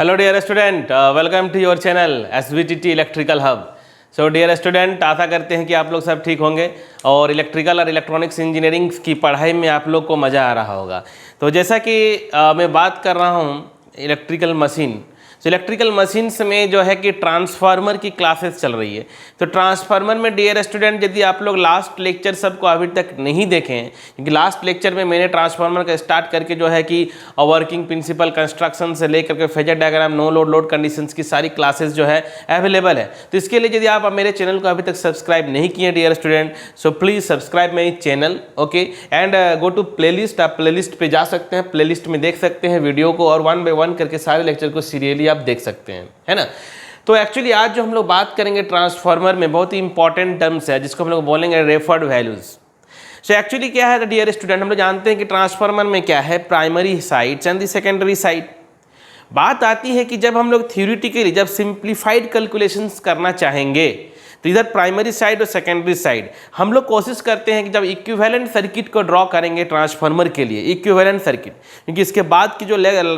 Hello dear student, welcome to your channel SVTT electrical hub. So dear student, आशा करते हैं कि आप लोग सब ठीक होंगे और इलेक्ट्रिकल और इलेक्ट्रॉनिक्स इंजीनियरिंग की पढ़ाई में आप लोग को मज़ा आ रहा होगा। तो जैसा कि मैं बात कर रहा हूँ इलेक्ट्रिकल मशीन, तो इलेक्ट्रिकल मशीन्स में जो है कि ट्रांसफार्मर की क्लासेस चल रही है। तो ट्रांसफार्मर में डियर स्टूडेंट, यदि आप लोग लास्ट लेक्चर सबको अभी तक नहीं देखे हैं, क्योंकि लास्ट लेक्चर में मैंने ट्रांसफार्मर का स्टार्ट करके जो है कि वर्किंग प्रिंसिपल, कंस्ट्रक्शन से लेकर के phasor diagram, no load, load conditions की सारी क्लासेस जो है अवेलेबल है। तो इसके लिए यदि आप मेरे चैनल को अभी तक सब्सक्राइब नहीं किए dear student, so please subscribe my channel, okay, and go to playlist. आप प्लेलिस्ट पे जा सकते हैं, प्लेलिस्ट में देख सकते हैं वीडियो को और 1 बाय 1 करके सारे लेक्चर को सीरियली आप देख सकते हैं, है ना। तो एक्चुअली आज जो हम लोग बात करेंगे ट्रांसफार्मर में, बहुत ही इंपॉर्टेंट टर्म्स है जिसको हम लोग बोलेंगे रेफर्ड वैल्यूज। सो एक्चुअली क्या है डियर स्टूडेंट, हम लोग जानते हैं कि ट्रांसफार्मर में क्या है, primary sides and the secondary side. बात आती है कि जब हम लोग थ्योरेटिकली जब सिंप्लीफाइड कैलकुलेशंस करना चाहेंगे तो इधर प्राइमरी साइड और सेकेंडरी साइड हम लोग कोशिश करते हैं कि जब इक्विवेलेंट सर्किट को ड्रॉ करेंगे ट्रांसफार्मर के लिए, इक्विवेलेंट सर्किट, क्योंकि इसके बाद की जो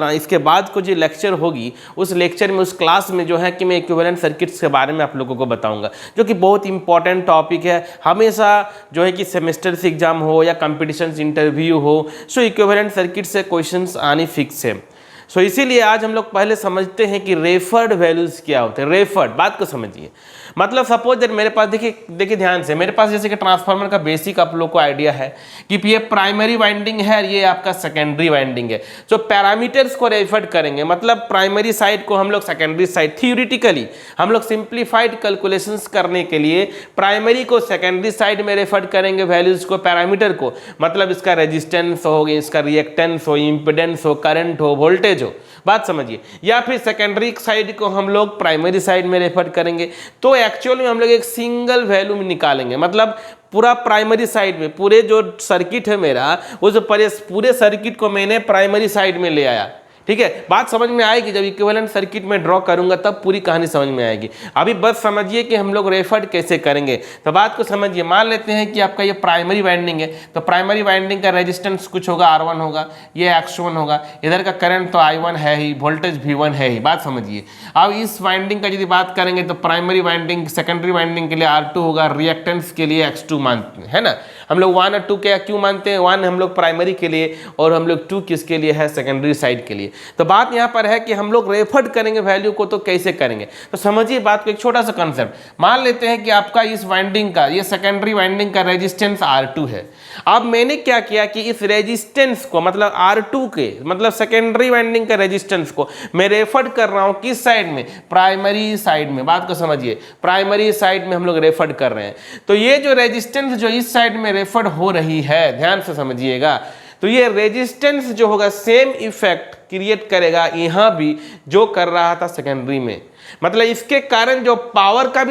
इसके बाद को जो लेक्चर होगी उस लेक्चर में, उस क्लास में जो है कि मैं इक्विवेलेंट सर्किट्स के बारे में आप लोगों को बताऊंगा, जो कि बहुत इंपॉर्टेंट टॉपिक है। हमेशा जो है कि सेमेस्टर से एग्जाम हो या कंपटीशन इंटरव्यू हो, सो इक्विवेलेंट सर्किट से क्वेश्चन आनी फिक्स है। सो इसीलिए आज हम लोग पहले समझते हैं कि रेफर्ड वैल्यूज क्या होते हैं। रेफर्ड, बात को समझिए, मतलब सपोज दैट मेरे पास, देखिए ध्यान से, मेरे पास जैसे कि ट्रांसफार्मर का बेसिक आप लोग को आइडिया है कि ये प्राइमरी वाइंडिंग है और ये आपका सेकेंडरी वाइंडिंग है। सो पैरामीटर्स को रेफर्ड करेंगे, मतलब प्राइमरी साइड को हम लोग सेकेंडरी साइड, थ्योरेटिकली हम लोग सिंप्लीफाइड कैलकुलेशंस करने के लिए प्राइमरी को सेकेंडरी साइड में रेफर्ड करेंगे, वैल्यूज को, पैरामीटर को, मतलब इसका रेजिस्टेंस हो, इसका रिएक्टेंस हो, इंपिडेंस हो, करंट हो, वोल्टेज हो, बात समझिए, या फिर सेकेंडरी साइड को हम लोग प्राइमरी साइड में रेफर करेंगे। तो एक्चुअल में हम लोग एक सिंगल वैल्यू में निकालेंगे, मतलब पूरा प्राइमरी साइड में, पूरे जो सर्किट है मेरा, उस पूरे सर्किट को मैंने प्राइमरी साइड में ले आया। ठीक है, बात समझ में आएगी, जब इक्विवेलेंट सर्किट में ड्रॉ करूंगा तब पूरी कहानी समझ में आएगी। अभी बस समझिए कि हम लोग रेफर्ड कैसे करेंगे। तो बात को समझिए, मान लेते हैं कि आपका ये प्राइमरी वाइंडिंग है, तो प्राइमरी वाइंडिंग का रेजिस्टेंस कुछ होगा, R1 होगा, ये X1 होगा, इधर का करंट तो I1 है ही, वोल्टेज V1 है ही, बात समझिए। अब इस वाइंडिंग का यदि बात करेंगे तो प्राइमरी वाइंडिंग, सेकेंडरी वाइंडिंग के लिए R2 होगा, रिएक्टेंस के लिए X2 मानते हैं, है ना। हम लोग 1 और 2 क्या क्यों मानते हैं, 1 हम लोग प्राइमरी के लिए और हम लोग 2 किसके लिए है, सेकेंडरी साइड के लिए। तो बात यहां पर है कि हम लोग रेफर्ड करेंगे वैल्यू को, तो कैसे करेंगे, तो समझिए बात को, एक छोटा सा कंसेप्ट। मान लेते हैं कि आपका इस वाइंडिंग का, ये सेकेंडरी वाइंडिंग का रेजिस्टेंस R2 है। अब मैंने क्या किया कि इस रेजिस्टेंस को, मतलब R2 के, मतलब सेकेंडरी वाइंडिंग का रेजिस्टेंस को मैं रेफर्ड कर रहा हूं किस साइड में, प्राइमरी साइड में। बात को समझिए, प्राइमरी साइड में हम लोग रेफर्ड कर रहे हैं। तो ये जो रेजिस्टेंस जो इस साइड में रेफर्ड हो रही है, ध्यान से समझिएगा, तो ये रेजिस्टेंस जो होगा सेम इफेक्ट क्रिएट करेगा यहां भी जो कर रहा था सेकेंडरी में। मतलब इसके कारण जो पावर का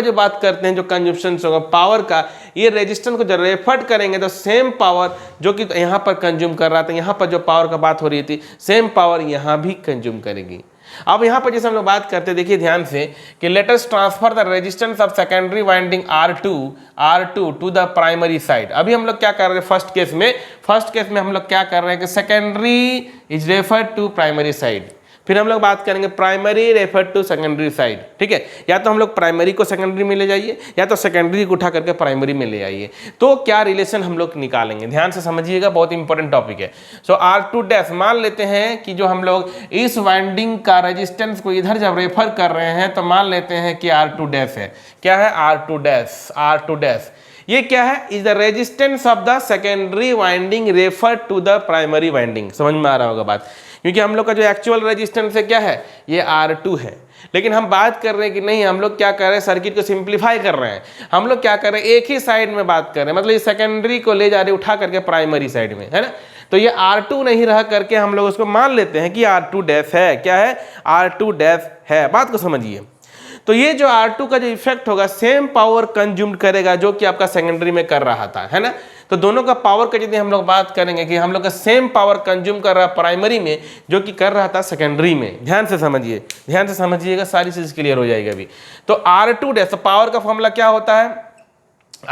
जो बात करते हैं, जो कंजम्पशन होगा पावर का, ये रेजिस्टेंस को जब रेफर्ड करेंगे तो सेम पावर जो कि यहां पर कंज्यूम कर रहा था, यहां पर जो पावर का बात हो रही थी, सेम पावर यहां भी कंज्यूम करेगी। अब यहां पर जैसे हम लोग बात करते हैं, देखिए ध्यान से कि let us transfer the resistance of secondary winding R2 to the primary side. अभी हम लोग क्या कर रहे हैं, फर्स्ट केस में हम लोग क्या कर रहे हैं कि secondary is referred to primary side. फिर हम लोग बात करेंगे primary refer to secondary side. ठीक है, या तो हम लोग प्राइमरी को सेकेंडरी में ले जाइए या तो सेकेंडरी को उठा करके प्राइमरी में ले आइए। तो क्या रिलेशन हम लोग निकालेंगे, ध्यान से समझिएगा, बहुत इंपॉर्टेंट टॉपिक है। सो R2 डैश, मान लेते हैं कि जो हम लोग इस वाइंडिंग का रेजिस्टेंस को इधर जब रेफर कर रहे हैं तो मान लेते हैं कि R2 डैश है। क्या है, R2 डैश ये क्या है, is the resistance of the secondary winding refer to the primary winding. समझ में आ रहा होगा बात, क्योंकि हम लोग का जो एक्चुअल रेजिस्टेंस है क्या है, ये R2 है। लेकिन हम बात कर रहे हैं कि नहीं, हम लोग क्या कर रहे हैं, सर्किट को सिंप्लीफाई कर रहे हैं। हम लोग क्या कर रहे हैं, एक ही साइड में बात कर रहे हैं, मतलब ये सेकेंडरी को ले जा रहे हैं उठा करके प्राइमरी साइड में, है ना। तो ये R2 नहीं रह करके हम लोग उसको मान लेते हैं कि R2 डैश है। क्या है, R2 डैश है। बात को समझिए, तो ये जो R2 का जो इफेक्ट होगा सेम पावर कंज्यूम्ड करेगा जो कि आपका सेकेंडरी में कर रहा था, है ना। तो दोनों का पावर का यदि हम लोग बात करेंगे कि हम लोग का सेम पावर कंज्यूम कर रहा है प्राइमरी में जो कि कर रहा था सेकेंडरी में। ध्यान से समझिएगा, सारी चीज क्लियर हो जाएगी अभी। तो R2 डैश, पावर का फॉर्मूला क्या होता है,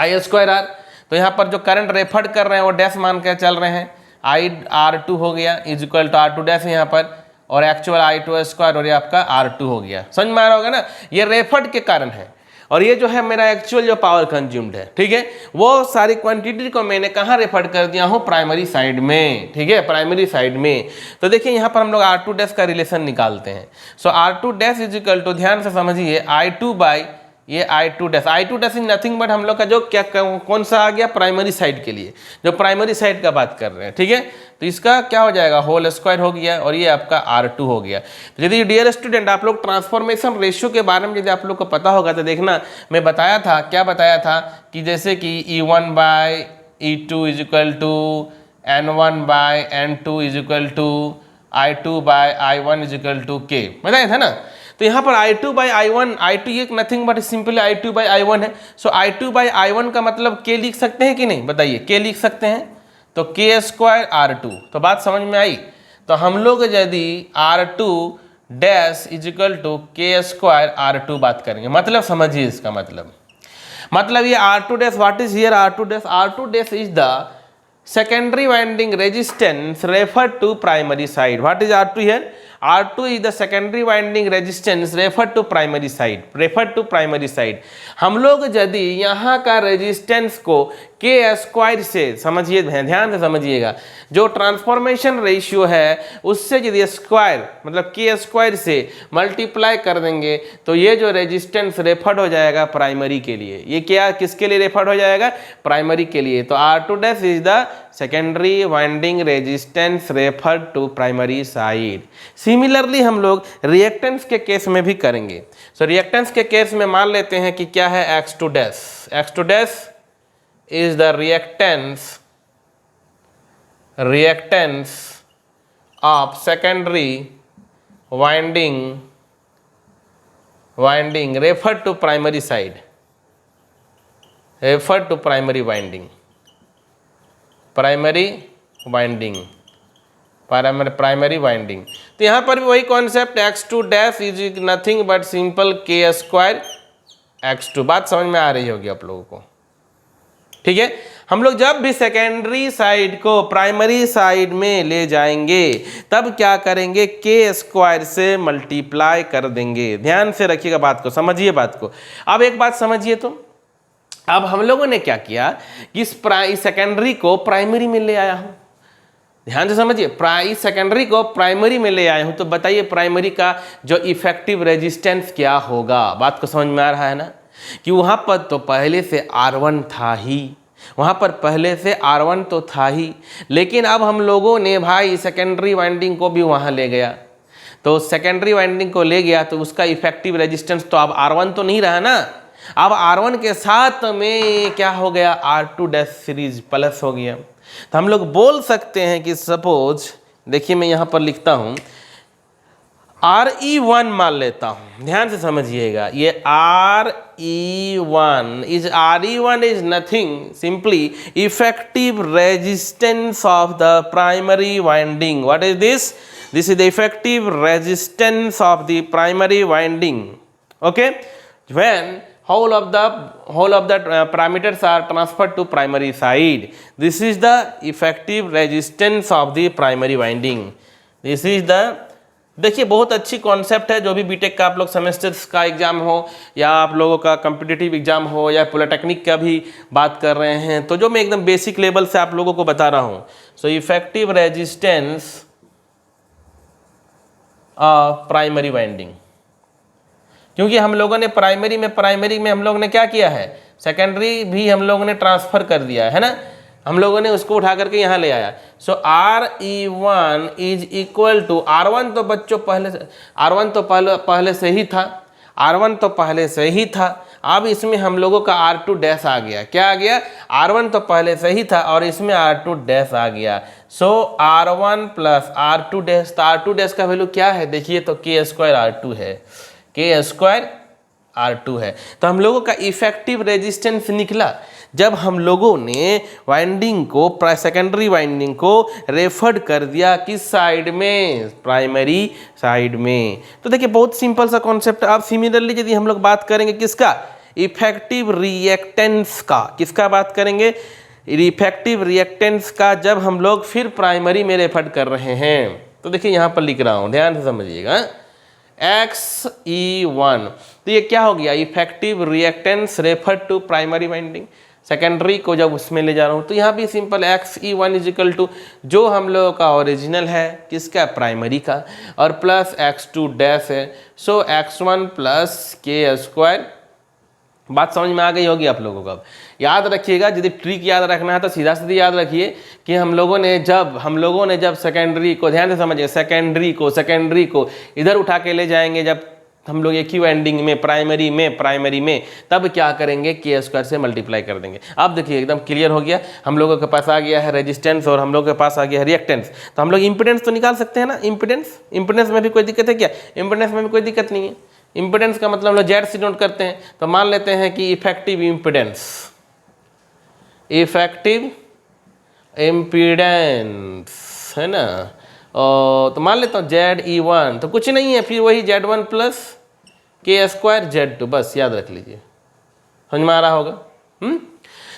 I²R। तो यहाँ पर जो करंट रेफर्ड कर रहे हैं वो डैश मान के चल रहे हैं, I R2 हो गया is equal to R2 dash यहाँ पर, और एक्चुअल I2 स्क्वायर और ये आपका R2 हो गया। समझ में आ रहा होगा ना, ये रेफर्ड के कारण है। और ये जो है मेरा एक्चुअल जो पावर कंज्यूम्ड है, ठीक है, वो सारी क्वांटिटी को मैंने कहाँ रेफर कर दिया हूँ, प्राइमरी साइड में, ठीक है, प्राइमरी साइड में। तो देखिए यहाँ पर हम लोग R2 डैश का रिलेशन निकालते हैं। So R2 dash is equal to, ध्यान से समझिए, I2 बाई ये I2 dash is nothing but हम लोग का जो क्या कौन सा आ गया, प्राइमरी साइड के लिए, जो प्राइमरी साइड का बात कर रहे हैं, ठीक है। तो इसका क्या हो जाएगा, होल स्क्वायर हो गया और ये आपका R2 हो गया। तो यदि डियर स्टूडेंट आप लोग ट्रांसफॉर्मेशन रेशियो के बारे में यदि आप लोग को पता होगा तो देखना, मैं बताया था, क्या बताया था कि जैसे कि E1 by E2 is equal to N1 by N2 is equal to I2 by I1 is equal to K, बताया था ना। तो यहाँ पर I2 बाई I1, I2 ये nothing but simply I2 by I1 है। सो I2 बाई I1 का मतलब K लिख सकते हैं कि नहीं, बताइए, K लिख सकते हैं, तो K स्क्वायर R2। तो बात समझ में आई। तो हम लोग यदि R2 dash is equal to K square R2 बात करेंगे, मतलब समझिए इसका मतलब ये R2 dash, what is here R2 dash, R2 dash is the secondary winding resistance referred to primary side. What is R2 here? R2 is the secondary winding resistance referred to primary side. हम लोग यदि यहाँ का resistance को K square से, समझिए ध्यान से समझिएगा, जो ट्रांसफॉर्मेशन रेशियो है उससे यदि स्क्वायर मतलब K स्क्वायर से मल्टीप्लाई कर देंगे तो ये जो रेजिस्टेंस रेफर्ड हो जाएगा प्राइमरी के लिए। ये क्या किसके लिए रेफर्ड हो जाएगा, प्राइमरी के लिए। तो R2 dash is the secondary winding resistance referred to primary side. Similarly हम लोग रिएक्टेंस के केस में भी करेंगे। सो रिएक्टेंस के केस में मान लेते हैं कि क्या है, X2 dash is the reactance of secondary winding referred to primary side, referred to primary winding तो यहाँ पर भी वही concept, X2 dash is nothing but simple K square X2। बात समझ में आ रही होगी आप लोगों को, ठीक है। हम लोग जब भी सेकेंडरी साइड को प्राइमरी साइड में ले जाएंगे तब क्या करेंगे, K स्क्वायर से मल्टीप्लाई कर देंगे। ध्यान से रखिएगा बात को, समझिए बात को। अब एक बात समझिए, तो अब हम लोगों ने क्या किया कि इस सेकेंडरी को प्राइमरी में ले आया हूं। ध्यान से समझिए, इस सेकेंडरी को प्राइमरी में ले आया हूं, तो बताइए प्राइमरी का जो इफेक्टिव रेजिस्टेंस क्या होगा। बात को समझ में आ रहा है ना, कि वहां पर तो पहले से R1 था ही, वहां पर पहले से R1 तो था ही, लेकिन अब हम लोगों ने भाई सेकेंडरी वाइंडिंग को भी वहां ले गया। तो सेकेंडरी वाइंडिंग को ले गया तो उसका इफेक्टिव रेजिस्टेंस तो अब R1 तो नहीं रहा ना, अब R1 के साथ में क्या हो गया, R2 डैश सीरीज प्लस हो गया। तो हम लोग बोल सकते हैं कि सपोज, देखिए मैं यहाँ पर लिखता हूँ RE1 मान लेता हूँ, ध्यान से समझिएगा, ये RE1 is nothing simply effective resistance of the primary winding. What is this? This is the effective resistance of the primary winding, okay, when whole of the parameters are transferred to primary side. This is the effective resistance of the primary winding. This is the, देखिए बहुत अच्छी concept है। जो भी BTech का आप लोग semesters का एग्जाम हो या आप लोगों का कॉम्पिटिटिव एग्जाम हो या पॉलिटेक्निक का भी बात कर रहे हैं, तो जो मैं एकदम बेसिक लेवल से आप लोगों को बता रहा हूँ। So effective resistance of primary winding, क्योंकि हम लोगों ने प्राइमरी में हम लोगों ने क्या किया है, सेकेंडरी भी हम लोगों ने ट्रांसफर कर दिया है ना, हम लोगों ने उसको उठा करके यहाँ ले आया। सो RE1 is equal to R1 तो बच्चों पहले से ही था, R1 तो पहले से ही था। अब इसमें हम लोगों का R2 डैश आ गया। क्या आ गया? R1 तो पहले से ही था और इसमें R2 डैश आ गया। सो R1 प्लस R2 डैश, तो R2 डैश का वैल्यू क्या है देखिए, तो K स्क्वायर R2 है, K स्क्वायर R2 है। तो हम लोगों का इफेक्टिव रेजिस्टेंस निकला जब हम लोगों ने वाइंडिंग को, सेकेंडरी वाइंडिंग को रेफर्ड कर दिया किस साइड में, प्राइमरी साइड में। तो देखिए बहुत सिंपल सा कॉन्सेप्ट। अब सिमिलरली यदि हम लोग बात करेंगे किसका, इफेक्टिव रिएक्टेंस का, किसका बात करेंगे, इफेक्टिव रिएक्टेंस का, जब हम लोग फिर प्राइमरी में रेफर कर रहे हैं, तो देखिए यहाँ पर लिख रहा हूँ, ध्यान से समझिएगा। XE1 तो ये क्या हो गया, effective reactance refer to primary winding. Secondary को जब उसमें ले जा रहा हूँ तो यहाँ भी सिंपल XE1 इजिकल टू जो हम लोगों का ओरिजिनल है किसका, प्राइमरी का, और प्लस X2 डैश है, सो X1 प्लस के स्क्वायर। बात समझ में आ गई होगी आप लोगों को। अब याद रखिएगा, यदि ट्रिक याद रखना है तो सीधा सीधी याद रखिए कि हम लोगों ने जब सेकेंडरी को, ध्यान से समझिए, सेकेंडरी को इधर उठा के ले जाएंगे, जब हम लोग एक ही वाइंडिंग में प्राइमरी में तब क्या करेंगे, के स्क्वायर से मल्टीप्लाई कर देंगे। अब देखिए एकदम क्लियर हो गया, हम लोगों के पास आ गया है रेजिस्टेंस और हम लोग के पास आ गया है रिएक्टेंस। तो हम लोग इंपिडेंस तो निकाल सकते हैं ना, इंपिडेंस में भी कोई दिक्कत है क्या, इंपिडेंस में भी कोई दिक्कत नहीं है। इंपिडेंस का मतलब हम लोग जेड से नोट करते हैं, तो मान लेते हैं कि इफेक्टिव इम्पीडेंस है ना, तो मान लेता हूँ ZE1 तो कुछ नहीं है, फिर वही Z1 प्लस के स्क्वायर Z2, बस याद रख लीजिए, समझ में आ रहा होगा।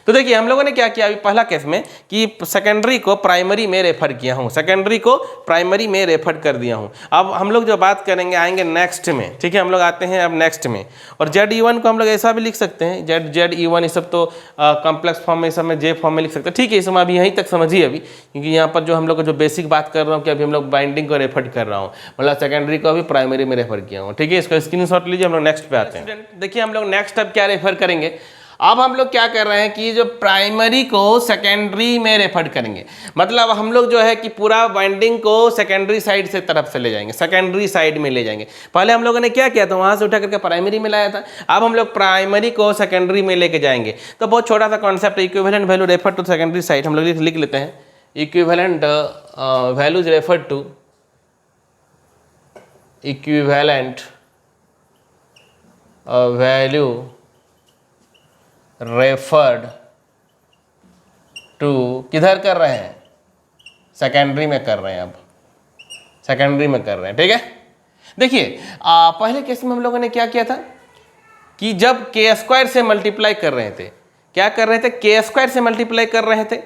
तो देखिए हम लोगों ने क्या किया अभी पहला केस में कि सेकेंडरी को प्राइमरी में रेफर किया हूँ, सेकेंडरी को प्राइमरी में रेफर कर दिया हूँ। अब हम लोग जो बात करेंगे आएंगे नेक्स्ट में, ठीक है, हम लोग आते हैं अब नेक्स्ट में। और ZE1 को हम लोग ऐसा भी लिख सकते हैं, ZE1 ये सब तो कॉम्प्लेक्स फॉर्म में, सब में J फॉर्म में लिख सकते हैं, ठीक है। इसमें अभी यहीं तक समझिए अभी, क्योंकि यहाँ पर जो हम लोग जो बेसिक बात कर रहा हूँ कि अभी हम लोग बाइंडिंग को रेफर कर रहा हूँ, मतलब सेकेंडरी को अभी प्राइमरी में रेफर किया हूँ, ठीक है। इसका स्क्रीनशॉट लीजिए, हम लोग नेक्स्ट पे आते हैं। देखिए हम लोग नेक्स्ट अब क्या रेफर करेंगे, अब हम लोग क्या कर रहे हैं कि जो प्राइमरी को सेकेंडरी में रेफर करेंगे, मतलब हम लोग जो है कि पूरा वाइंडिंग को सेकेंडरी साइड से तरफ से ले जाएंगे, सेकेंडरी साइड में ले जाएंगे। पहले हम लोगों ने क्या किया था, वहां से उठा करके प्राइमरी में लाया था, अब हम लोग प्राइमरी को सेकेंडरी में लेके जाएंगे। तो बहुत छोटा सा concept, equivalent value refer to secondary side, हम लोग लिख लेते हैं, equivalent values refer to equivalent value referred to, किधर कर रहे हैं, सेकेंडरी में कर रहे हैं, अब सेकेंडरी में कर रहे हैं, ठीक है। देखिए पहले केस में हम लोगों ने क्या किया था कि जब के स्क्वायर से मल्टीप्लाई कर रहे थे, क्या कर रहे थे, के स्क्वायर से मल्टीप्लाई कर रहे थे।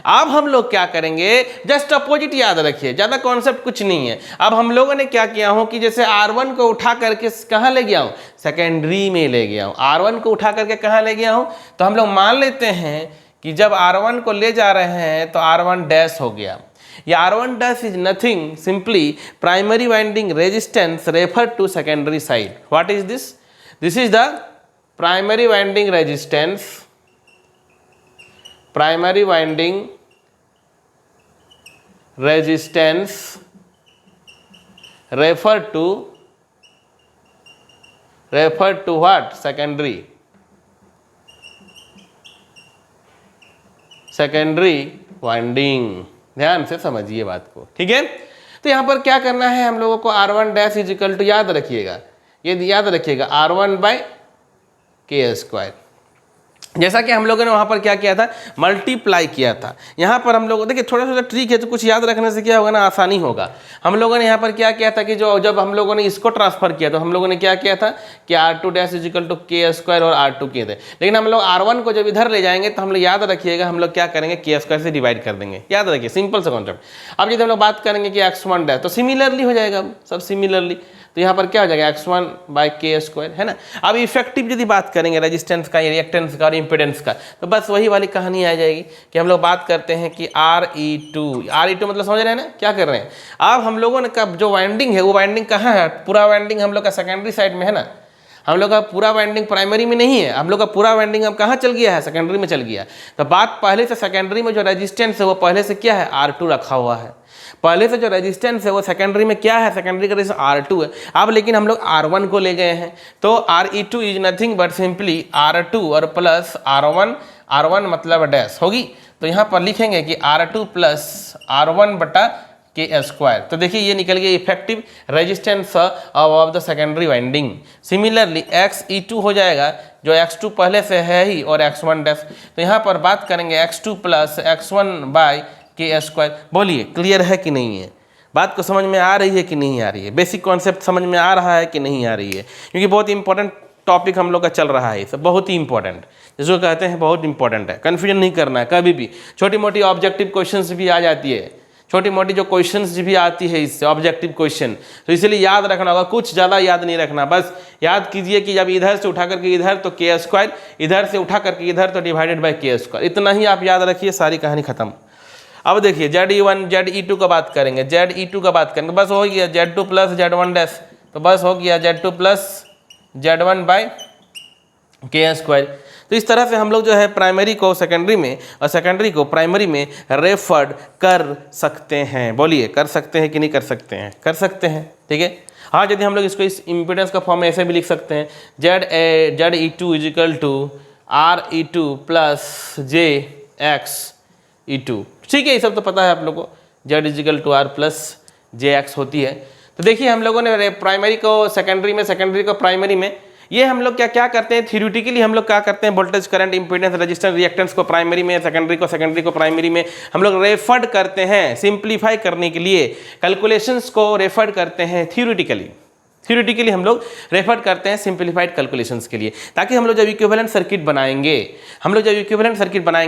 अब हम लोग क्या करेंगे, जस्ट अपोजिट याद रखिए, ज़्यादा कॉन्सेप्ट कुछ नहीं है। अब हम लोगों ने क्या किया हूं कि जैसे R1 को उठा करके कहाँ ले गया हूं, सेकेंडरी में ले गया हूं। R1 को उठा करके कहाँ ले गया हूं, तो हम लोग मान लेते हैं कि जब R1 को ले जा रहे हैं तो R1 डैश हो गया। ये R1 dash is nothing, simply primary winding resistance refer to secondary side. What is this, this is the primary winding resistance, primary winding resistance refer to what, secondary winding. ध्यान से समझिए बात को, ठीक है। तो यहां पर क्या करना है हम लोगों को, R1 dash is equal to, याद रखिएगा, ये याद रखिएगा, R1 बाय के स्क्वायर। जैसा कि हम लोगों ने वहाँ पर क्या किया था, मल्टीप्लाई किया था। यहाँ पर हम लोग देखिए थोड़ा सा ट्रिक है, तो कुछ याद रखने से क्या होगा ना, आसानी होगा। हम लोगों ने यहाँ पर क्या किया था कि जब हम लोगों ने इसको ट्रांसफर किया तो हम लोगों ने क्या किया था कि R2 dash is equal to K square और R2 किए थे। लेकिन हम लोग R1 को जब इधर ले जाएंगे तो हम लोग याद रखिएगा, हम लोग क्या करेंगे, के स्क्वायर से डिवाइड कर देंगे, याद रखिए, सिंपल सा कॉन्सेप्ट। अब यदि हम लोग बात करेंगे कि X1 डैश, तो सिमिलरली हो जाएगा, सब सिमिलरली, तो यहाँ पर क्या हो जाएगा, X1 बाय के स्क्वायर, है ना। अब इफेक्टिव यदि बात करेंगे रेजिस्टेंस का, रिएक्टेंस का और इम्पिडेंस का, तो बस वही वाली कहानी आ जाएगी कि हम लोग बात करते हैं कि RE2 मतलब समझ रहे हैं ना क्या कर रहे हैं। अब हम लोगों ने कब जो वाइंडिंग है वो वाइंडिंग कहाँ है, पूरा वाइंडिंग हम लोग का सेकेंडरी साइड में है ना, हम लोग का पूरा वाइंडिंग प्राइमरी में नहीं है, हम लोग का पूरा वाइंडिंग अब कहाँ चल गया है, सेकेंडरी में चल गया। तो बात पहले से सेकेंडरी में जो रेजिस्टेंस है वो पहले से क्या है, R2 रखा हुआ है। पहले से जो रेजिस्टेंस है वो सेकेंडरी में क्या है, सेकेंडरी का रेजिस्टेंस R2 है। अब लेकिन हम लोग R1 को ले गए हैं, तो RE2 is nothing but simply R2 और प्लस R1 मतलब डैश होगी। तो यहाँ पर लिखेंगे कि R2 प्लस R1 बटा के स्क्वायर। तो देखिए ये निकल गया effective resistance of the secondary winding. Similarly XE2 हो जाएगा, जो X2 पहले से है ही, और X1 डैश। तो यहाँ पर बात करेंगे X2 प्लस X1 बाय के स्क्वायर। बोलिए क्लियर है कि नहीं है, बात को समझ में आ रही है कि नहीं आ रही है, बेसिक कॉन्सेप्ट समझ में आ रहा है कि नहीं आ रही है, क्योंकि बहुत इंपॉर्टेंट टॉपिक हम लोग का चल रहा है, ये सब बहुत ही इंपॉर्टेंट, जिसको कहते हैं बहुत इंपॉर्टेंट है, कन्फ्यूजन नहीं करना है कभी भी। छोटी मोटी ऑब्जेक्टिव क्वेश्चंस भी आ जाती है, छोटी मोटी जो क्वेश्चंस भी आती है इससे, ऑब्जेक्टिव क्वेश्चन, तो इसलिए याद रखना होगा, कुछ ज़्यादा याद नहीं रखना, बस याद कीजिए कि जब इधर से उठा करके इधर तो के स्क्वायर, इधर से उठा करके इधर तो डिवाइडेड बाई के स्क्वायर, इतना ही आप याद रखिए, सारी कहानी खत्म। अब देखिए ZE1 ZE2 का बात करेंगे, ZE2 का बात करेंगे, बस हो गया Z2 प्लस Z1 डैश, तो बस हो गया Z2 प्लस Z1 बाई के स्क्वायर। तो इस तरह से हम लोग जो है प्राइमरी को सेकेंडरी में और सेकेंडरी को प्राइमरी में रेफर्ड कर सकते हैं। बोलिए, कर सकते हैं कि नहीं कर सकते हैं? कर सकते हैं, ठीक है। हाँ, यदि हम लोग इसको इस इम्पीडेंस का फॉर्म में ऐसे भी लिख सकते हैं, ZE2 is equal to RE2 plus JXE2, ठीक है, ये सब तो पता है आप लोगों को, Z is equal to R plus JX होती है। तो देखिए हम लोगों ने प्राइमरी को सेकेंडरी में, सेकेंडरी को प्राइमरी में, ये हम लोग क्या करते हैं थ्योरेटिकली, हम लोग क्या करते हैं voltage, current, impedance, resistance, reactance को प्राइमरी में, सेकेंडरी को प्राइमरी में हम लोग रेफर्ड करते हैं, सिंप्लीफाई करने के लिए कैलकुलेशंस को रेफर्ड करते हैं थ्योरेटिकली हम लोग रेफर करते हैं सिंप्लीफाइड कैलकुलेशंस के लिए, ताकि हम लोग जब इक्विवेलेंट सर्किट बनाएंगे,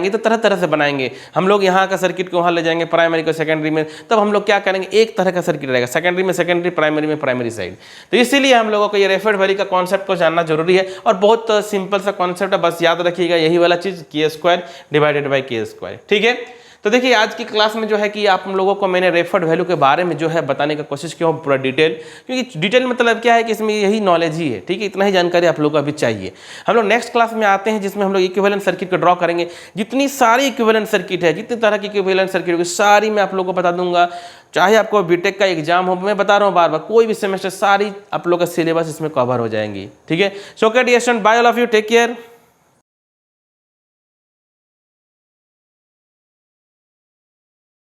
तो तरह तरह से बनाएंगे। हम लोग यहाँ का सर्किट को वहाँ ले जाएंगे प्राइमरी को सेकेंडरी में, तब हम लोग क्या करेंगे, एक तरह का सर्किट रहेगा, सेकेंडरी में सेकेंडरी, प्राइमरी में प्राइमरी साइड। तो इसीलिए हम लोगों को ये रेफर्ड वैल्यू का कॉन्सेप्ट को जानना जरूरी है, और बहुत सिंपल सा कॉन्सेप्ट है, बस याद रखिएगा यही वाला चीज़, के स्क्वायर डिवाइडेड बाई के स्क्वायर, ठीक है। तो देखिए आज की क्लास में जो है कि आप लोगों को मैंने रेफर्ड वैल्यू के बारे में जो है बताने का कोशिश किया हूँ पूरा डिटेल, क्योंकि डिटेल मतलब क्या है कि इसमें यही नॉलेज ही है, ठीक है, इतना ही जानकारी आप लोगों को अभी चाहिए। हम लोग नेक्स्ट क्लास में आते हैं जिसमें हम लोग इक्विवेलेंट सर्किट को ड्रॉ करेंगे। जितनी सारी इक्विवेलेंट सर्किट है, जितनी तरह की इक्विवेलेंट सर्किट होगी, सारी मैं आप लोगों को बता दूंगा, चाहे आपको बीटेक का एग्जाम हो, मैं बता रहा हूँ बार बार, कोई भी सेमेस्टर, सारी आप लोग का सिलेबस इसमें कवर हो जाएंगी, ठीक है। So okay dear student, bye all of you, take care.